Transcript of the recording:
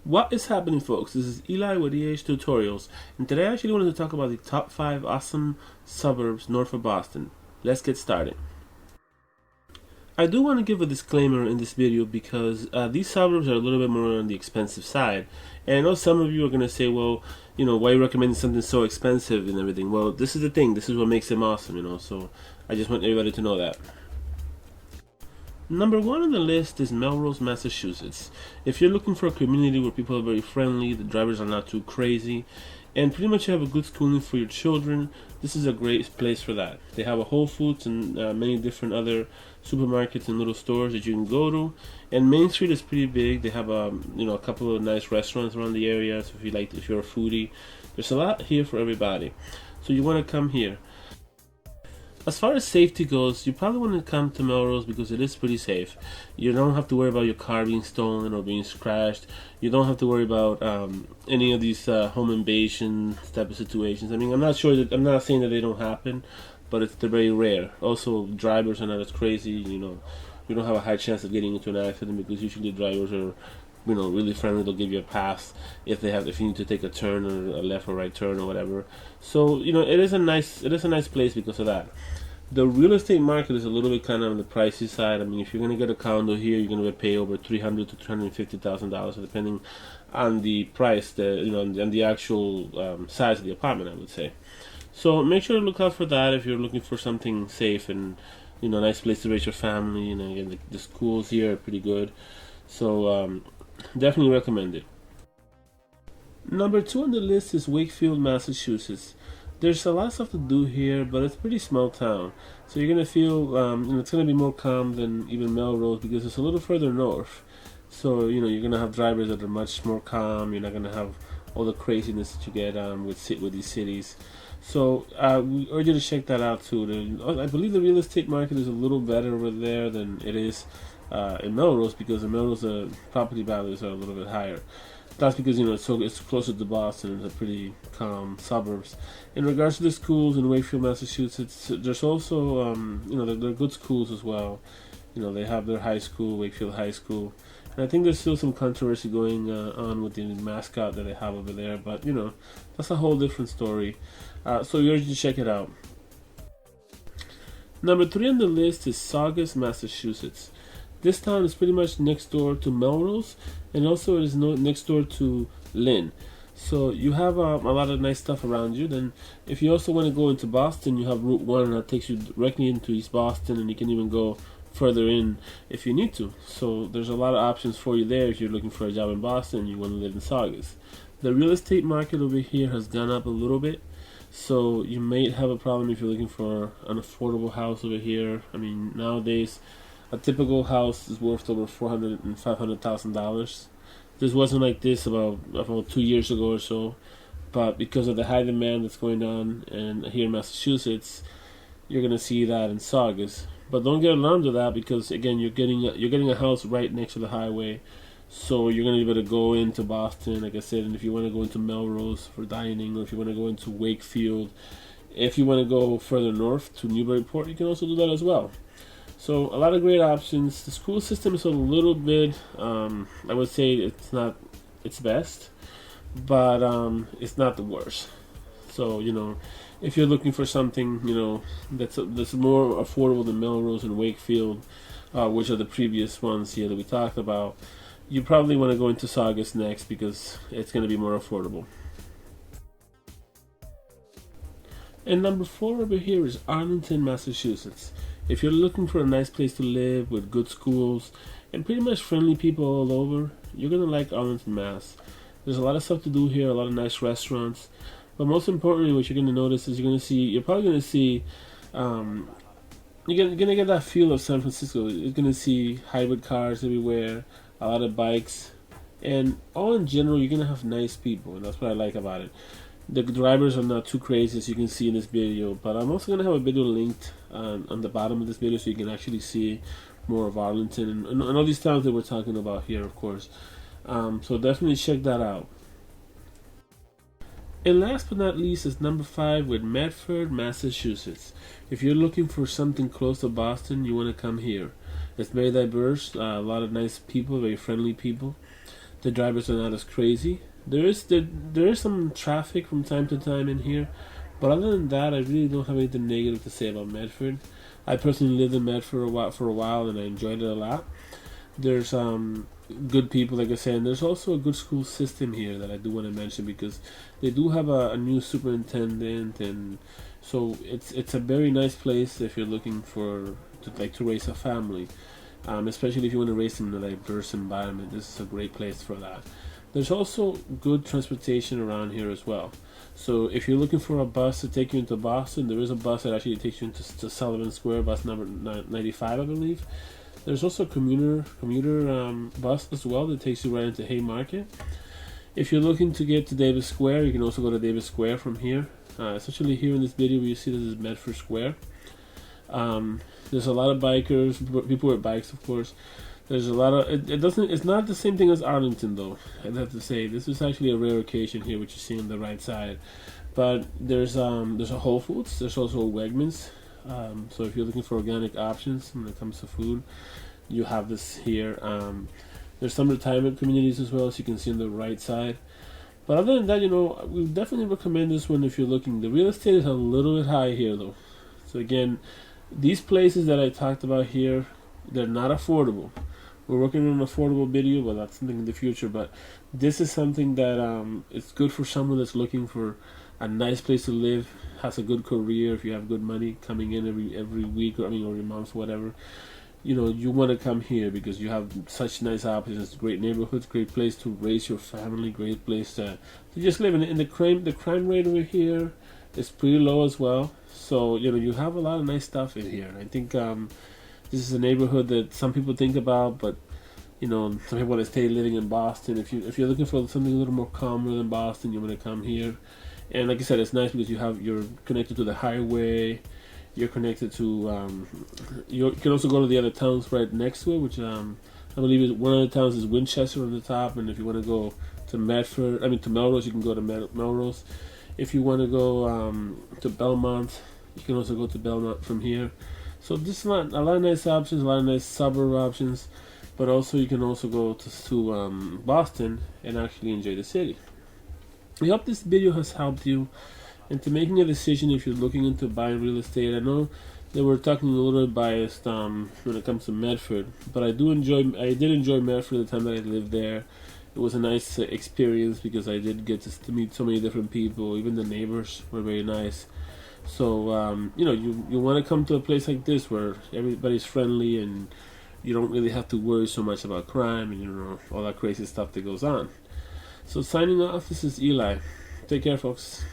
What is happening, folks? This is Eli with ehtutorials, and today I actually wanted to talk about the top 5 awesome suburbs north of Boston. Let's get started. I do want to give a disclaimer in this video because these suburbs are a little bit more on the expensive side, and I know some of you are going to say, well, why are you recommending something so expensive and everything? Well, this is the thing. This is what makes them awesome, so I just want everybody to know that. Number 1 on the list is Melrose, Massachusetts. If you're looking for a community where people are very friendly, the drivers are not too crazy, and pretty much you have a good schooling for your children, this is a great place for that. They have a Whole Foods and many different other supermarkets and little stores that you can go to, and Main Street is pretty big. They have a couple of nice restaurants around the area. So if you're a foodie, there's a lot here for everybody. So you want to come here. As far as safety goes, you probably want to come to Melrose because it is pretty safe. You don't have to worry about your car being stolen or being crashed. You don't have to worry about any of these home invasion type of situations. I mean, I'm not saying that they don't happen, but they're very rare. Also, drivers are not as crazy. You don't have a high chance of getting into an accident because usually drivers are really friendly. They'll give you a pass if you need to take a turn or a left or right turn or whatever. So it is a nice place because of that. The real estate market is a little bit kind of on the pricey side. I mean, if you're going to get a condo here, you're going to pay over $300,000 to $350,000, depending on the price, and the actual size of the apartment, I would say. So make sure to look out for that if you're looking for something safe and a nice place to raise your family. Again, the schools here are pretty good, so definitely recommend it. Number 2 on the list is Wakefield, Massachusetts. There's a lot of stuff to do here, but it's a pretty small town. So you're going to feel, it's going to be more calm than even Melrose because it's a little further north. So, you're going to have drivers that are much more calm. You're not going to have all the craziness that you get with these cities. So we urge you to check that out too. I believe the real estate market is a little better over there than it is in Melrose because in Melrose the property values are a little bit higher. That's because it's closer to Boston. It's a pretty calm suburbs. In regards to the schools in Wakefield, Massachusetts, there's also they're good schools as well. They have their high school, Wakefield High School, and I think there's still some controversy going on with the mascot that they have over there. But that's a whole different story. So we urge you to check it out. Number 3 on the list is Saugus, Massachusetts. This town is pretty much next door to Melrose, and also it is next door to Lynn. So you have a lot of nice stuff around you. Then if you also want to go into Boston, you have Route 1 that takes you directly into East Boston, and you can even go further in if you need to. So there's a lot of options for you there if you're looking for a job in Boston and you want to live in Saugus. The real estate market over here has gone up a little bit. So you may have a problem if you're looking for an affordable house over here. I mean, nowadays a typical house is worth over $400,000 and $500,000. This wasn't like this about 2 years ago or so, but because of the high demand that's going on and here in Massachusetts, you're gonna see that in Saugus. But don't get alarmed with that because again, you're getting a house right next to the highway, so you're gonna be able to go into Boston, like I said. And if you want to go into Melrose for dining, or if you want to go into Wakefield, if you want to go further north to Newburyport, you can also do that as well. So a lot of great options. The school system is a little bit, I would say it's not its best, but it's not the worst. So if you're looking for something that's more affordable than Melrose and Wakefield, which are the previous ones here that we talked about, you probably want to go into Saugus next because it's going to be more affordable. And number 4 over here is Arlington, Massachusetts. If you're looking for a nice place to live with good schools and pretty much friendly people all over, you're going to like Arlington, Mass. There's a lot of stuff to do here, a lot of nice restaurants. But most importantly, what you're going to notice is you're probably going to see, you're going to get that feel of San Francisco. You're going to see hybrid cars everywhere, a lot of bikes, and all in general, you're going to have nice people, and that's what I like about it. The drivers are not too crazy, as you can see in this video, but I'm also going to have a video linked on the bottom of this video so you can actually see more of Arlington and all these towns that we're talking about here, of course. So definitely check that out. And last but not least is number 5 with Medford, Massachusetts. If you're looking for something close to Boston, you want to come here. It's very diverse, a lot of nice people, very friendly people. The drivers are not as crazy. There is some traffic from time to time in here, but other than that, I really don't have anything negative to say about Medford. I personally lived in Medford for a while, and I enjoyed it a lot. There's good people, like I said, and there's also a good school system here that I do want to mention because they do have a new superintendent, and so it's a very nice place if you're looking to raise a family, especially if you want to raise them in a diverse environment. This is a great place for that. There's also good transportation around here as well. So if you're looking for a bus to take you into Boston, there is a bus that actually takes you into to Sullivan Square, bus number 95, I believe. There's also a commuter bus as well that takes you right into Haymarket. If you're looking to get to Davis Square, you can also go to Davis Square from here. Especially here in this video where you see this is Medford Square. There's a lot of bikers, people with bikes, of course. There's a lot of it's not the same thing as Arlington though. I'd have to say this is actually a rare occasion here, which you see on the right side. But there's a Whole Foods. There's also a Wegmans. So if you're looking for organic options when it comes to food, you have this here. There's some retirement communities as well, as you can see on the right side. But other than that, we definitely recommend this one if you're looking. The real estate is a little bit high here though. So again, these places that I talked about here, they're not affordable. We're working on an affordable video, but that's something in the future. But this is something that it's good for someone that's looking for a nice place to live, has a good career. If you have good money coming in every week or every month, whatever, you want to come here because you have such nice options, great neighborhoods, great place to raise your family, great place to just live. And the crime rate over here is pretty low as well. So you have a lot of nice stuff in here. I think this is a neighborhood that some people think about, but some people want to stay living in Boston. If you're looking for something a little more calmer than Boston, you want to come here. And like I said, it's nice because you're connected to the highway. You're connected to you can also go to the other towns right next to it, which I believe one of the towns is Winchester on the top. And if you want to go to to Melrose, you can go to Melrose. If you want to go to Belmont, you can also go to Belmont from here. So just a lot of nice options, a lot of nice suburb options, but also you can also go to Boston and actually enjoy the city. I hope this video has helped you into making a decision if you're looking into buying real estate. I know that we're talking a little bit biased when it comes to Medford, but I did enjoy Medford the time that I lived there. It was a nice experience because I did get to meet so many different people. Even the neighbors were very nice. So you want to come to a place like this where everybody's friendly and you don't really have to worry so much about crime and all that crazy stuff that goes on. So signing off, this is Eli. Take care, folks.